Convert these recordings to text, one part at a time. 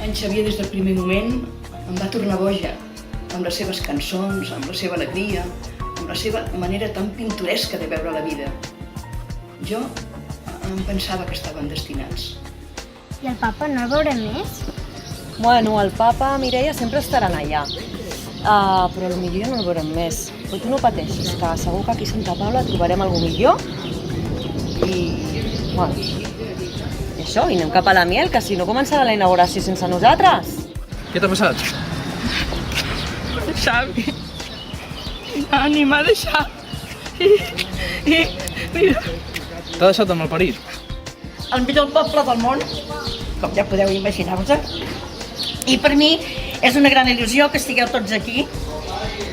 En Xavier, des del primer moment, em va tornar boja, amb les seves cançons, amb la seva alegria, amb la seva manera tan pintoresca de veure la vida. Jo em pensava que estaven destinats. I el papa no el veurem més? Bueno, el papa, Mireia, sempre estaran allà. Però potser no el veurem més. Però tu no pateixis, que segur que aquí a Santa Paula trobarem algú millor. I, bueno, i això, i anem cap a la miel, que si no començarà la inauguració sense nosaltres. Què t'ha passat? Xavi, Nani m'ha deixat i mira... T'ha deixat amb el parit? El millor poble del món, com ja podeu imaginar-vos. I per mi és una gran il·lusió que estigueu tots aquí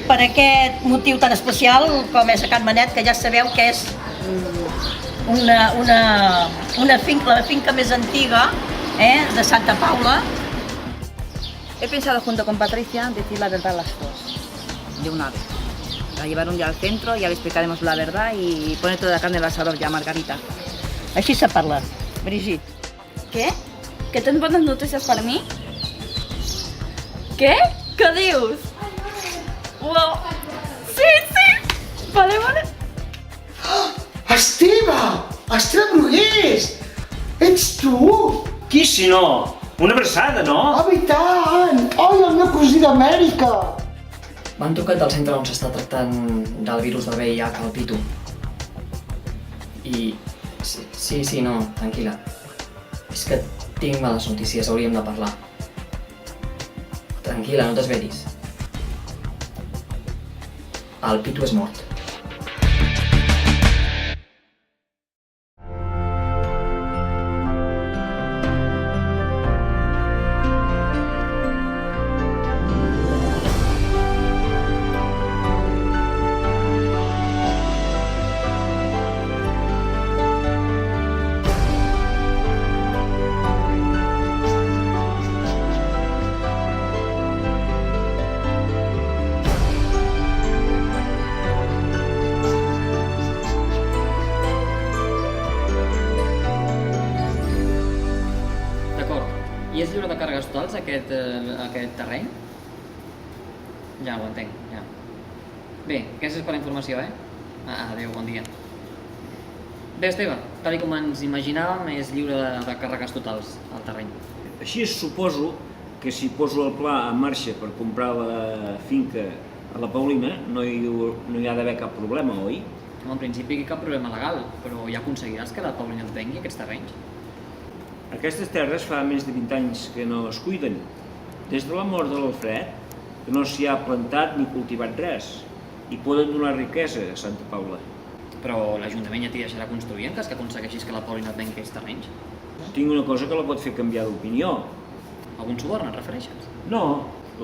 per aquest motiu tan especial com és a Can Manet, que ja sabeu que és la finca més antiga de Santa Paula. He pensado junto con Patricia decir la verdad a las dos, de una vez. La llevar un día al centro, ya le explicaremos la verdad y poner toda la carne en el asador ya, Margarita. Així se parla, Brigitte. Què? Que tens bones notícies per mi? Què? Què dius? Uau! Sí! Vale. Esteve! Esteve Brugués! Ets tu? Qui si no? Una abraçada, no? Home, i tant! Oi, el meu cosí d'Amèrica! M'han trucat del centre on s'està tractant del virus del VIH al Pitu. I... Sí, no, tranquil·la. És que tinc males notícies, hauríem de parlar. Tranquil·la, no t'esveris. El Pitu és mort. I és lliure de càrregues totals aquest terreny? Ja ho entenc, ja. Bé, gràcies per la informació, Adéu, bon dia. Bé, Esteve, tal com ens imaginàvem, és lliure de càrregues totals el terreny. Així suposo que si poso el pla en marxa per comprar la finca a la Paulina no hi ha d'haver cap problema, oi? En principi cap problema legal, però ja aconseguiràs que la Paulina et vengui aquests terrenys? Aquestes terres fa més de 20 anys que no es cuiden. Des de la mort de l'Alfred, que no s'hi ha plantat ni cultivat res, i poden donar riquesa a Santa Paula. Però l'Ajuntament ja t'hi deixarà construir en cas que aconsegueixis que la Paulina et vengui aquests terrenys? Tinc una cosa que la pot fer canviar d'opinió. Algun suborn et refereixes? No,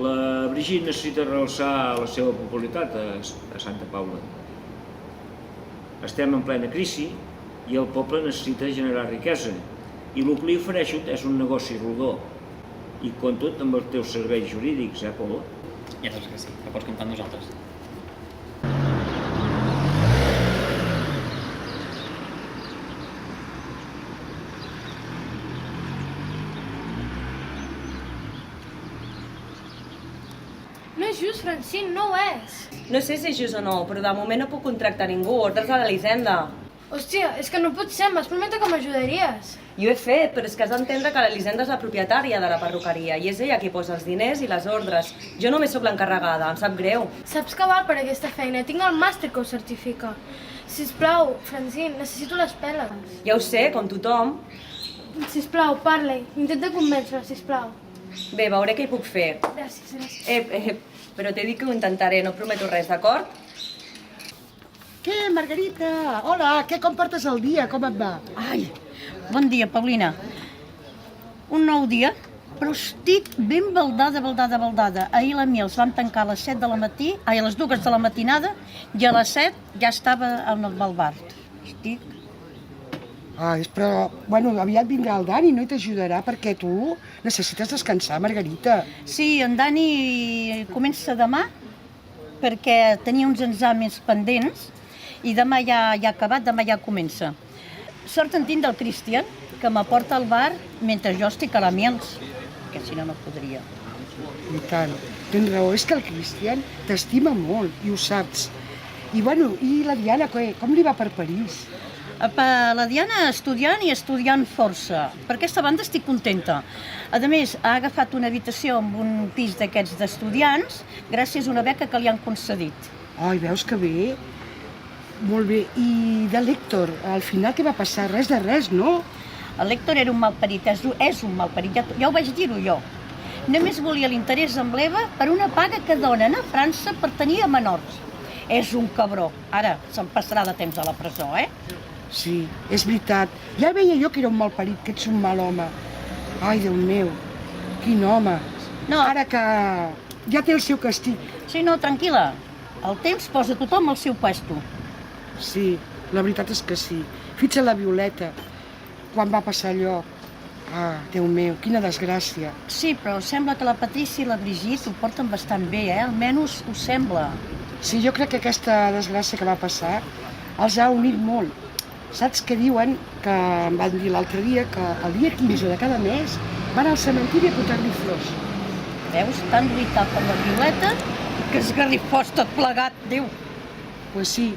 la Brigitte necessita realçar la seva popularitat a Santa Paula. Estem en plena crisi i el poble necessita generar riquesa. I el que li ofereixo és un negoci rodó. I compto amb els teus serveis jurídics, Polo? Ja saps que sí, que pots comptar amb nosaltres. No és just, Francine, no ho és. No sé si és just o no, però de moment no puc contractar ningú, ordres de l'Elisenda. Hòstia, és que no pot ser, em vas prometre que m'ajudaries. Jo he fet, però és que has d'entendre que l'Elisenda és la propietària de la perruqueria i és ella qui posa els diners i les ordres. Jo només sóc l'encarregada, em sap greu. Saps que val per aquesta feina, tinc el màster que ho certifica. Sisplau, Francine, necessito les peles. Ja ho sé, com tothom. Sisplau, parla-hi, intenta convèncer-la, sisplau. Bé, veuré què hi puc fer. Gràcies. Però t'he dit que ho intentaré, no prometo res, d'acord? Què, Margarita? Hola, com portes el dia? Com et va? Ai, bon dia, Paulina. Un nou dia, però estic ben baldada. Ahir la miel vam tancar a les 7 de la matí, a les 2 de la matinada, i a les 7 ja estava en el balbart. Estic... Però, aviat vindrà el Dani, no? I t'ajudarà, perquè tu necessites descansar, Margarita. Sí, en Dani comença demà, perquè tenia uns exàmens pendents, i demà ja ha acabat, demà ja comença. Sort en tinc del Cristian, que m'aporta al bar mentre jo estic a la Miels. perquè si no, no podria. I tant. Tens raó, és que el Cristian t'estima molt, i ho saps. I bueno, i la Diana, com li va per París? La Diana estudiant i estudiant força. Per aquesta banda estic contenta. A més, ha agafat una habitació en un pis d'aquests d'estudiants gràcies a una beca que li han concedit. Ai, veus que bé? Molt bé. I de l'Héctor, al final què va passar? Res de res, no? El Héctor era un malparit, és un malparit, ja ho vaig dir-ho jo. Només volia l'interès amb l'Eva per una paga que donen a França per tenir a menors. És un cabró. Ara se'n passarà de temps a la presó, eh? Sí, és veritat. Ja veia jo que era un malparit, que ets un mal home. Ai, Déu meu, quin home. No. Ara que ja té el seu castig. Sí, no, tranquil·la. El temps posa tothom al seu puesto. Sí, la veritat és que sí. Fixa la Violeta, quan va passar allò. Ah, Déu meu, quina desgràcia. Sí, però sembla que la Patrícia i la Brigitte ho porten bastant bé, eh? Almenys ho sembla. Sí, jo crec que aquesta desgràcia que va passar els ha unit molt. Saps què diuen? Que em van dir l'altre dia que el dia 15 de cada mes van al cementiri a portar-li flors. Veus? Tan lluitar per la Violeta que esgarrifós tot plegat, Déu. Pues sí,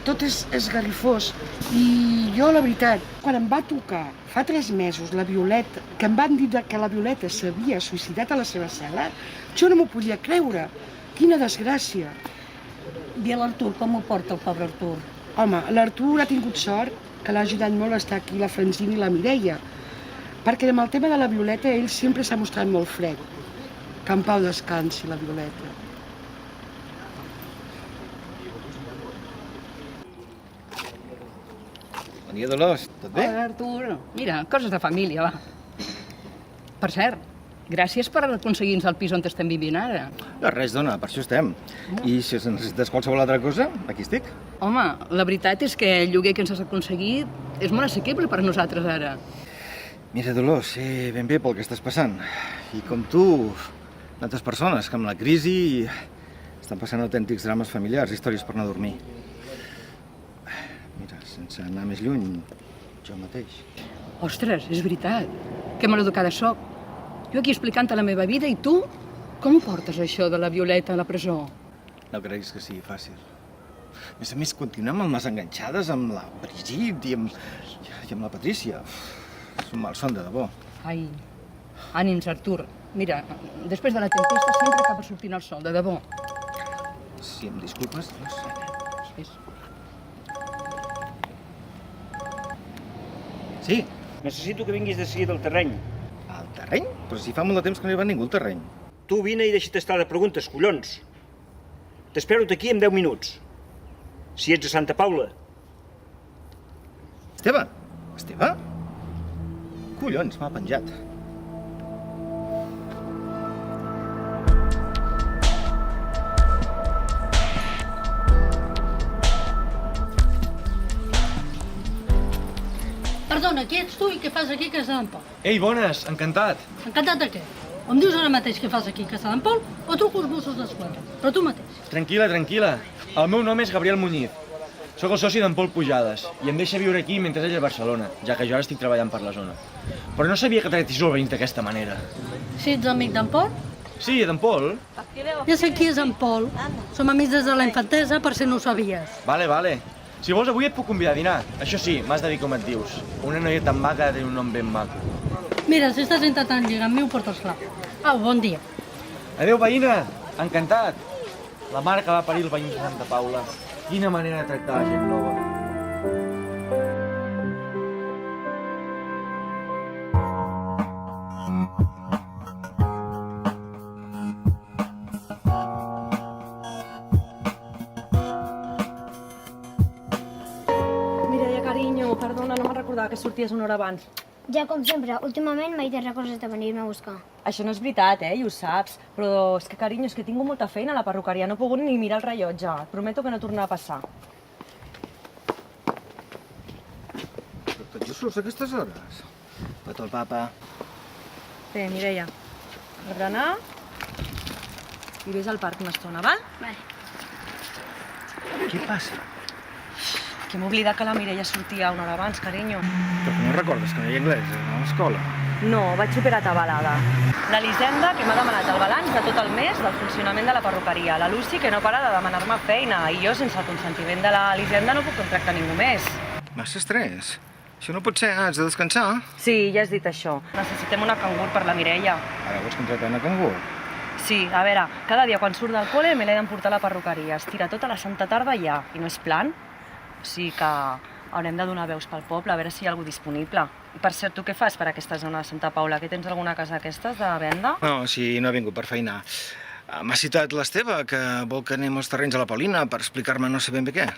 tot és esgarrifós. I jo, la veritat, quan em va tocar fa 3 mesos la Violeta, que em van dir que la Violeta s'havia suïcidat a la seva cel·la, jo no m'ho podia creure. Quina desgràcia. I l'Artur, com ho porta el pobre Artur? Home, l'Artur ha tingut sort que l'ha ajudat molt a estar aquí la Francina i la Mireia, perquè amb el tema de la Violeta ell sempre s'ha mostrat molt fred. Que en pau descansi la Violeta. Bon dia, Dolors. Tot bé? Hola, Artur. Mira, coses de família, va. Per cert, gràcies per aconseguir-nos el pis on estem vivint ara. No, res, dona, per això estem. I si necessites qualsevol altra cosa, aquí estic. Home, la veritat és que el lloguer que ens has aconseguit és molt assequible per a nosaltres ara. Mira, Dolors, sé ben bé pel que estàs passant. I com tu, d'altres persones que amb la crisi estan passant autèntics drames familiars, històries per no dormir. Mira, sense anar més lluny, jo mateix. Ostres, és veritat. Que maleducada soc. Jo aquí explicant-te la meva vida i tu, com ho portes això de la Violeta a la presó? No creguis que sigui fàcil. A més, continuem amb les enganxades amb la Brigitte i amb la Patrícia. És un malson, de debò. Ai, ànims, Artur. Mira, després de la tempesta sempre acaba sortint el sol, de debò. Si em disculpes, doncs... És... Sí. Necessito que vinguis de seguida al terreny. Al terreny? Però si fa molt de temps que no hi va ningú al terreny. Tu vine i deixa't estar de preguntes, collons. T'espero aquí en 10 minuts. Si ets a Santa Paula. Esteve? Esteve? Collons, m'ha penjat. Perdona, qui ets tu i què fas aquí a Casa d'en Pol? Ei, bones, encantat. Encantat de què? O em dius ara mateix què fas aquí a Casa d'en Pol o truco els Mossos d'Esquadra? Però tu mateix. Tranquil·la, tranquil·la. El meu nom és Gabriel Muñiz. Soc el soci d'en Pol Pujades i em deixa viure aquí mentre ell a Barcelona, ja que jo ara estic treballant per la zona. Però no sabia que tractis els veïns d'aquesta manera. Si ets amic d'en Pol? Sí, d'en Pol. Ja sé qui és en Pol. Som amics des de la infantesa, per si no ho sabies. Vale. Si vols, avui et puc convidar a dinar. Això sí, m'has de dir com et dius. Una noia tan maca té un nom ben maco. Mira, si estàs intentant lligar amb mi, ho portes clar. Au, bon dia. Adéu, veïna. Encantat. La mare que va parir el veïn de Santa Paula. Quina manera de tractar la gent nova. Mireia, carinyo, perdona, no me'n recordava que sorties una hora abans. Ja com sempre, últimament mai te recordes de venir-me a buscar. Això no és veritat, i ho saps. Però és que, carinyo, és que he tingut molta feina a la perruqueria. No he pogut ni mirar el rellotge. Et prometo que no tornarà a passar. Però tot just surts a aquestes hores. Petó el papa. Bé, Mireia, a berenar i vés al parc una estona, val? Vale. Què passa? Que m'he oblidat que la Mireia sortia una hora abans, carinyo. Però que no recordes que no hi ha anglès a l'escola? No, vaig superatabalada. L'Elisenda, que m'ha demanat el balanç de tot el mes del funcionament de la perruqueria. La Lucy, que no para de demanar-me feina. I jo, sense el consentiment de l'Elisenda, no puc contractar ningú més. Massa estrès. Això no pot ser, has de descansar. Sí, ja has dit això. Necessitem una cangur per la Mireia. Ara vols contractar una cangur? Sí, a veure, cada dia quan surt del col·le me l'he d'emportar a la perruqueria. Es tira tota la santa tarda ja, i no és plan. O sigui que haurem de donar veus pel poble, a veure si hi ha algú disponible. I per cert, tu què fas per aquesta zona de Santa Paula? Que tens alguna casa d'aquestes de venda? No, sí, no he vingut per feinar. M'ha citat l'Esteve, que vol que anem als terrenys a la Paulina per explicar-me no sé ben bé què.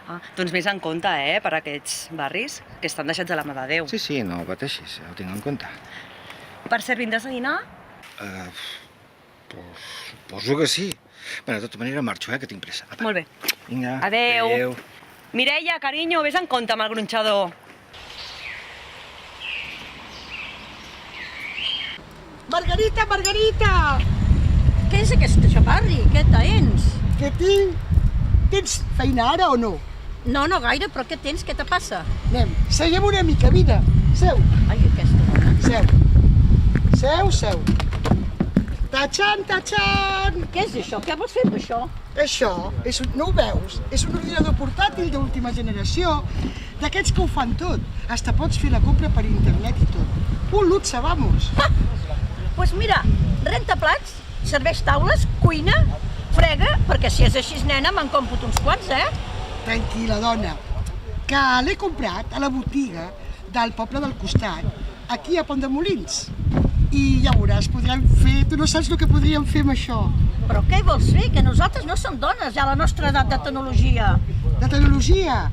Ah, doncs més en compte, per aquests barris, que estan deixats a la mà de Déu. Sí, sí, no pateixis, ja ho tinc en compte. Per cert, vindràs a dinar? Suposo que sí. Bé, de tota manera marxo, que tinc pressa. Apa. Molt bé. Vinga. Adéu. Adéu. Mireia, carinyo, vés en compte amb el gronxador. Margarita, Margarita! Què és aquesta xaparri? Què tens? Què tinc? Tens feina ara o no? No, no gaire, però què tens? Què te passa? Anem, seguem una mica, vine. Seu. Ai, aquesta dona. Seu. Seu, seu. Tachan, tachan! Què és això? Què vols fer amb això? Això, no ho veus? És un ordinador portàtil d'última generació, d'aquests que ho fan tot. Hasta pots fer la compra per internet i tot. Un luxe, vamos! Doncs mira, renta plats, serveix taules, cuina, frega, perquè si és així, nena, me'n compro uns quants, Tranquil·la, dona, que l'he comprat a la botiga del poble del costat, aquí a Pont de Molins. I ja veuràs, tu no saps el que podríem fer amb això. Però què hi vols fer? Que nosaltres no som dones, ja a la nostra edat de tecnologia. De tecnologia?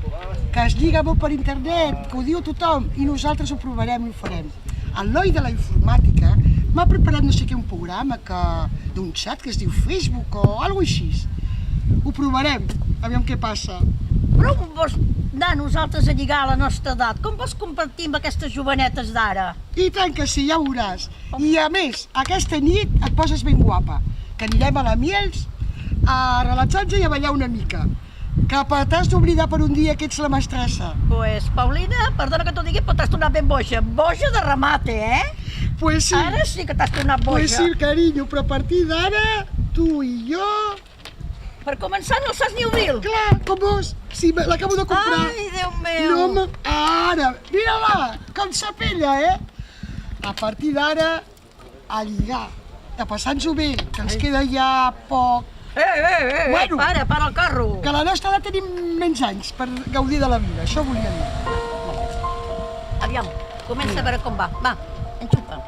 Que es lliga molt per internet, que ho diu tothom, i nosaltres ho provarem i ho farem. El noi de la informàtica m'ha preparat no sé què un programa d'un xat que es diu Facebook o alguna cosa així. Ho provarem, aviam què passa. Però on vols anar nosaltres a lligar a la nostra edat? Com vols compartir amb aquestes jovenetes d'ara? I tant que sí, ja ho veuràs. I a més, aquesta nit et poses ben guapa, que anirem a la Miels a relaxar-nos i a ballar una mica. Que t'has d'oblidar per un dia que ets la mestressa. Pues, Paulina, perdona que t'ho digui, però t'has tornat ben boja. Boja de remate, Pues sí. Ara sí que t'has tornat boja. Pues sí, carinyo, però a partir d'ara, tu i jo... Per començar, no el saps ni obrir. Clar, com vols. Sí, l'acabo de comprar. Ai, Déu meu. No, ara, mira-la, com s'apella, A partir d'ara, a lligar, a passar-nos-ho bé, que ens queda ja poc. Bueno, para el carro. Que a la nostra edat tenim menys anys per gaudir de la vida, això volia dir. Aviam, comença a veure com va. Va, enxufa.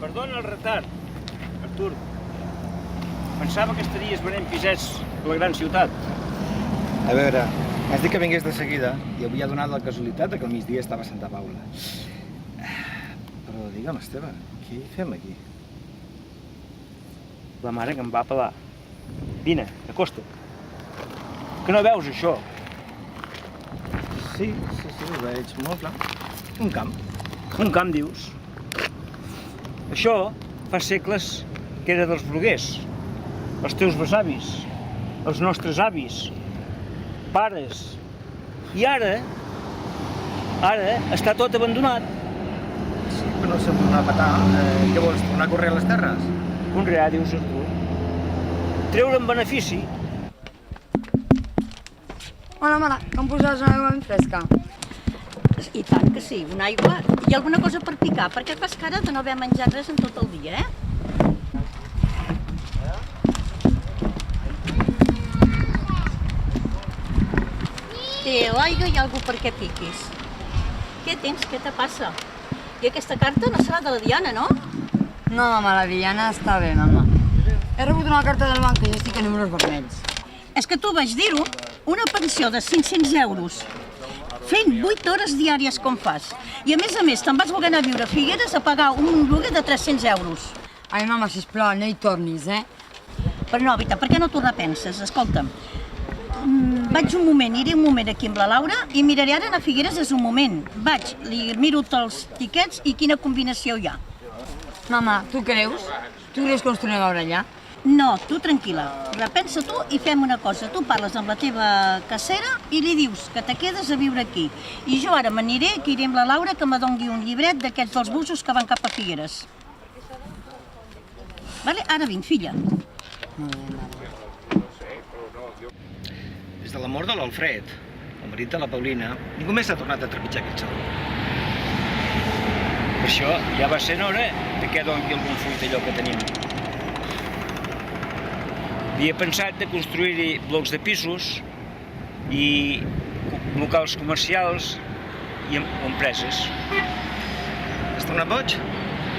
Perdona el retard, Artur. Pensava que estaries venent pisets a la gran ciutat. A veure, has dit que vingués de seguida i avui ha donat la casualitat que al migdia estava a Santa Paula. Però digue'm, Esteve, què hi fem aquí? La mare que em va pelar. Vine, acosta't. Que no veus això? Sí, ho veig molt clar. Un camp. Un camp, dius? Això fa segles que era dels bruguers. Els teus besavis, els nostres avis, pares. I ara està tot abandonat. Sí, però no sembla una petar. Què vols, tornar a córrer a les terres? Conrear, dius, Artur. Treure'n benefici. Hola, mare, que em poses una aigua ben fresca? I tant que sí, una aigua i alguna cosa per picar, perquè fas cara de no haver menjat res en tot el dia, Té l'aigua i alguna perquè piquis. Què tens? Què te passa? I aquesta carta no serà de la Diana, no? No, mama, la Diana està bé, mama. He rebut una carta del banc que jo estic en números vermells. És que tu vaig dir-ho, una pensió de 500 euros, fent 8 hores diàries com fas. I a més, te'n vas voler anar a viure a Figueres a pagar un lloguer de 300 euros. Ai, mama, sisplau, no hi tornis, Però no, Vita, per què no t'ho repenses? Escolta'm, Vaig un moment, iré un moment aquí amb la Laura i miraré ara a Figueres és un moment. Vaig, li miro tots els tiquets i quina combinació hi ha. Mama, tu creus? Tu creus que ens tornem a veure allà? No, tu tranquil·la. Repensa tu i fem una cosa. Tu parles amb la teva casera i li dius que te quedes a viure aquí. I jo ara m'aniré, que iré amb la Laura, que me dongui un llibret d'aquests dels busos que van cap a Figueres. Vale? Ara vinc, filla. Des de la mort de l'Alfred, el marit de la Paulina, ningú més ha tornat a trepitjar aquest saló. Per això ja va sent hora de que doni algun fruit allò que tenim. Havia pensat de construir-hi blocs de pisos i locals comercials i empreses. Has tornat boig?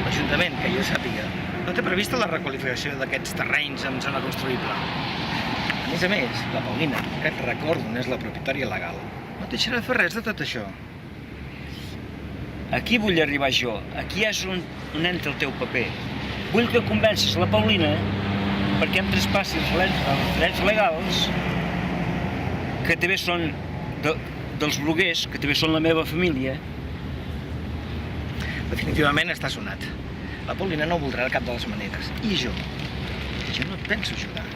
L'Ajuntament, que jo sàpiga, no té prevista la requalificació d'aquests terrenys en zona construïble. A més, la Paulina, que et recordo n'és la propietària legal, no et deixarà fer res de tot això. Aquí vull arribar jo, aquí és on entra el teu paper. Vull que convencis la Paulina perquè em traspassi els drets legals que també són dels bloguers, que també són la meva família. Definitivament està sonat. La Paulina no ho voldrà de cap de les maneres. I jo no et penso ajudar.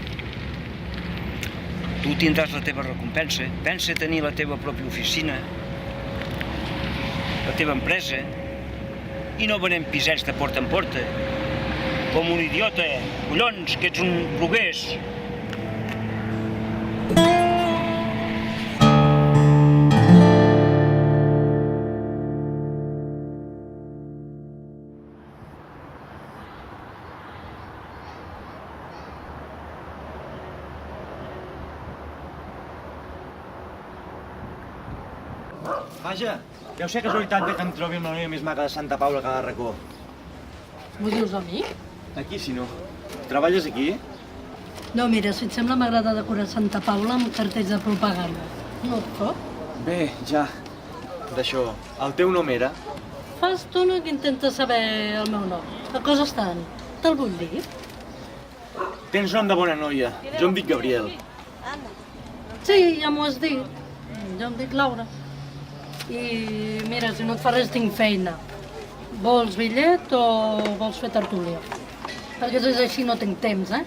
Tu tindràs la teva recompensa. Pensa tenir la teva pròpia oficina, la teva empresa, i no venem pisets de porta en porta. Com un idiota, collons, que ets un bloguers. Vaja, deu ser casualitat que em trobi amb la noia més maca de Santa Paula a cada racó. M'ho dius a mi? Aquí, si no. Treballes aquí? No, mira, si et sembla m'agrada decorar Santa Paula amb cartells de propaganda. No et fa? Bé, ja. D'això, el teu nom era? Fa estona que intentes saber el meu nom. A cosa estan? Te'l vull dir? Tens nom de bona noia. Jo em dic Gabriel. Sí, ja m'ho has dit. Jo em dic Laura. I mira, si no et fa res tinc feina. Vols bitllet o vols fer tertúlia? Perquè si és així no tinc temps, eh?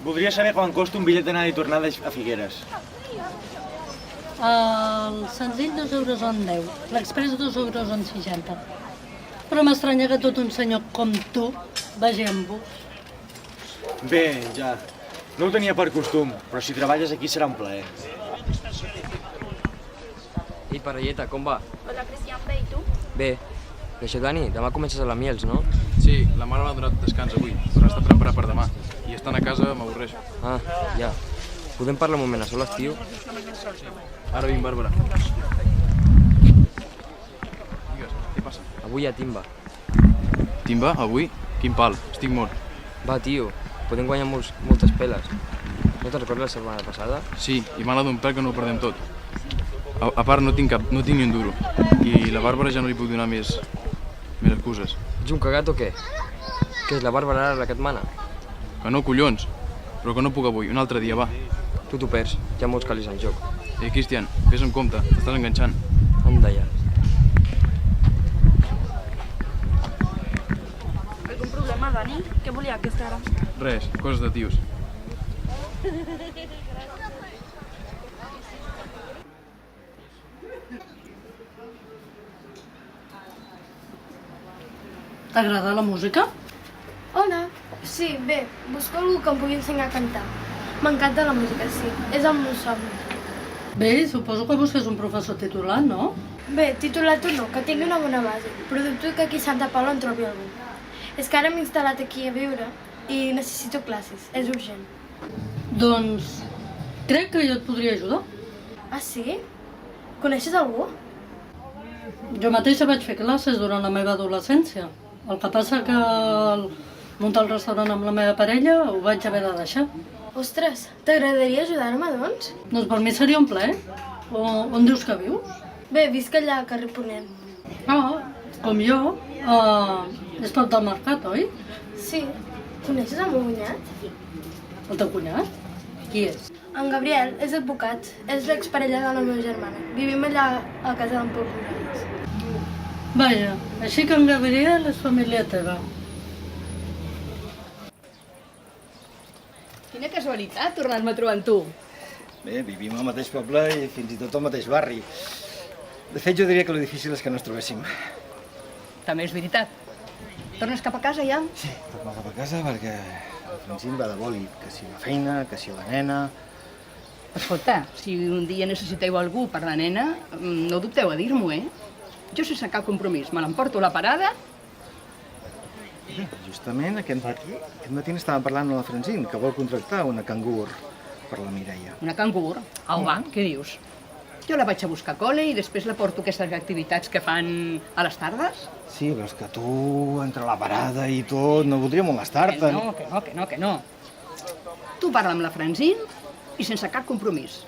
Voldria saber quan costa un bitllet d'anada i tornada a Figueres. El senzill 2 euros en 10, l'express 2 euros en 60. Però m'estranya que tot un senyor com tu vagi amb bus. Bé, ja. No ho tenia per costum, però si treballes aquí serà un plaer. Ei, parelleta, com va? Hola, Cristian, bé, i tu? Bé. D'això, Dani, demà comences a la Miels, no? Sí, la mare m'ha donat descans avui, però està preparat per demà. I estant a casa m'avorreixo. Ah, ja. Podem parlar un moment a soles, tio? Ara vinc, Bàrbara. Digues, què passa? Avui hi ha timba. Timba? Avui? Quin pal, estic mort. Va, tio, podem guanyar moltes peles. No te'n recordes la setmana passada? Sí, i m'ha anat un pèl que no ho perdem tot. A part, no tinc ni un duro. I la Bàrbara ja no li puc donar més excuses. Ets un cagat o què? Què és la Bàrbara ara la que et mana? Que no, collons. Però que no puc avui, un altre dia, va. Tu t'ho perds, hi ha molts calis en joc. Cristian, vés amb compte, t'estàs enganxant. Anda ja. Algun problema, Dani? Què volia aquesta hora? Res, coses de tios. T'agrada la música? Hola. Sí, bé, busco algú que em pugui ensenyar a cantar. M'encanta la música, sí. És el meu somni. Bé, suposo que busques un professor titular, no? Bé, titulat o no, que tingui una bona base. Però dubto que aquí a Santa Paula en trobi algú. És que ara m'he instal·lat aquí a viure i necessito classes. És urgent. Doncs crec que jo et podria ajudar. Ah, sí? Coneixes algú? Jo mateixa vaig fer classes durant la meva adolescència. El que passa que muntar el restaurant amb la meva parella ho vaig haver de deixar. Ostres, t'agradaria ajudar-me, doncs? Doncs per mi seria un plaer. On dius que vius? Bé, visc allà al carrer Ponent. Ah, com jo. És prop del mercat, oi? Sí. Coneixes el meu cunyat? El teu cunyat? Qui és? En Gabriel és advocat, és l'exparella de la meva germana. Vivim allà a casa d'en Pol Morales. Vaja, així que en Gabriel és família teva. Quina casualitat tornar-me a trobar amb tu. Bé, vivim al mateix poble i fins i tot al mateix barri. De fet, jo diria que lo difícil és que no ens trobéssim. També és veritat. Tornes cap a casa ja? Sí, torno cap a casa perquè el Francín va de bòlit, que si la feina, que si la nena... Escolta, si un dia necessiteu algú per la nena, no dubteu a dir-m'ho, Jo sense cap compromís, me l'emporto a la parada. Bé, justament aquest matí estàvem parlant amb la Francín, que vol contractar una cangur per la Mireia. Una cangur? Au, va, què dius? Jo la vaig a buscar a col·le i després la porto a aquestes activitats que fan a les tardes. Sí, però és que tu, entre la parada i tot, no voldria molestar-te. Que no. Tu parla amb la Francín i sense cap compromís.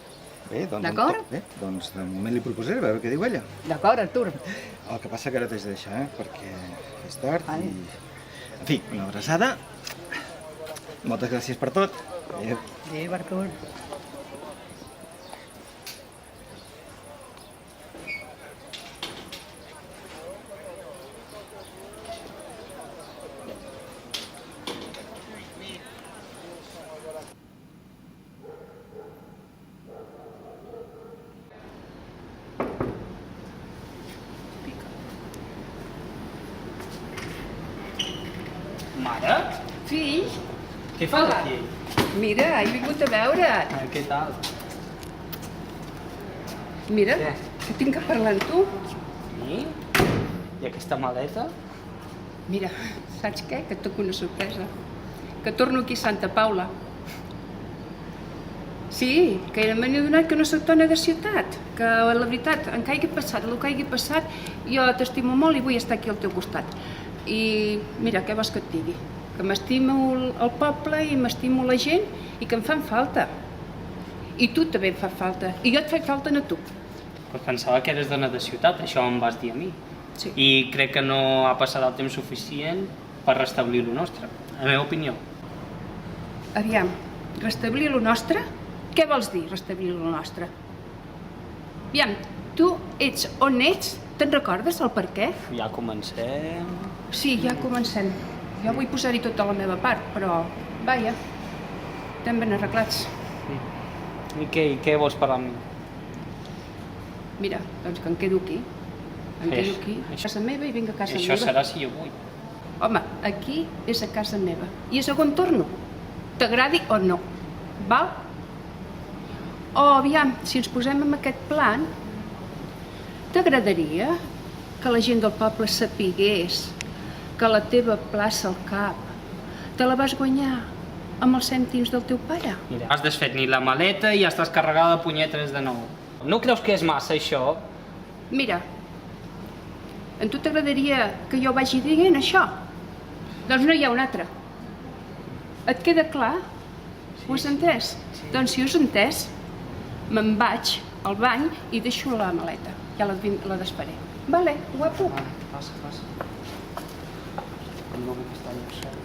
Bé, doncs... D'acord? Bé, doncs de moment li proposaré, a veure què diu ella. D'acord, Artur. El que passa que ara t'haig de deixar, perquè és tard i... En fi, una abraçada. Moltes gràcies per tot. Adéu. Adéu, Artur. Mare? Fill? Què fas aquí? Mira, he vingut a veure't. Què tal? Mira, que tinc que parlar amb tu. Sí? I aquesta maleta? Mira, saps què? Que et toco una sorpresa. Que torno aquí a Santa Paula. Sí, que m'he adonat que no soc dona de ciutat. Que la veritat, en què hagi passat, el que hagi passat, jo t'estimo molt i vull estar aquí al teu costat. I mira, què vols que et digui? Que m'estimo el poble i m'estimo la gent i que em fan falta. I tu també em fa falta. I jo et faig falta a tu. Pues pensava que eres dona de ciutat, això em vas dir a mi. Sí. I crec que no ha passat el temps suficient per restablir lo nostre, a la meva opinió. Aviam, restablir lo nostre? Què vols dir, restablir lo nostre? Aviam, tu ets on ets? Te'n recordes el per què? Ja comencem... Sí, ja comencem. Jo vull posar-hi tota la meva part, però, vaja, estem ben arreglats. I què vols parlar amb mi? Mira, doncs que em quedo aquí. Em quedo aquí, a casa meva i vinc a casa meva. Això serà si jo vull. Home, aquí és a casa meva. I és on torno. T'agradi o no. Val? O, aviam, si ens posem en aquest plan, t'agradaria que la gent del poble sapigués que la teva plaça al Cap te la vas guanyar amb els cèntims del teu pare? Mira, has desfet ni la maleta i ja estàs carregada de punyetes de nou. No creus que és massa, això? Mira, a tu t'agradaria que jo vagi dient això? Doncs no hi ha un altre. Et queda clar? Ho has entès? Doncs si ho has entès, me'n vaig al bany i deixo la maleta. Ja la desfaré. Vale, guapo. Passa. No vull estar allà sol.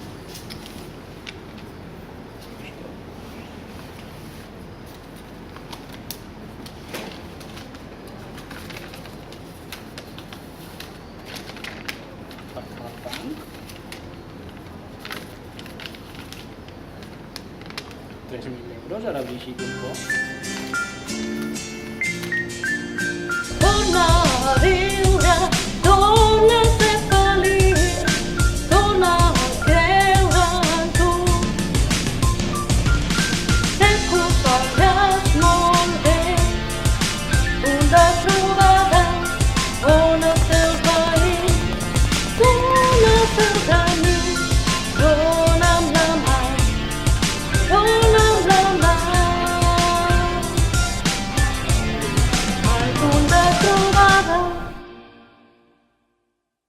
€3.000, ara Brigitte un poc. Una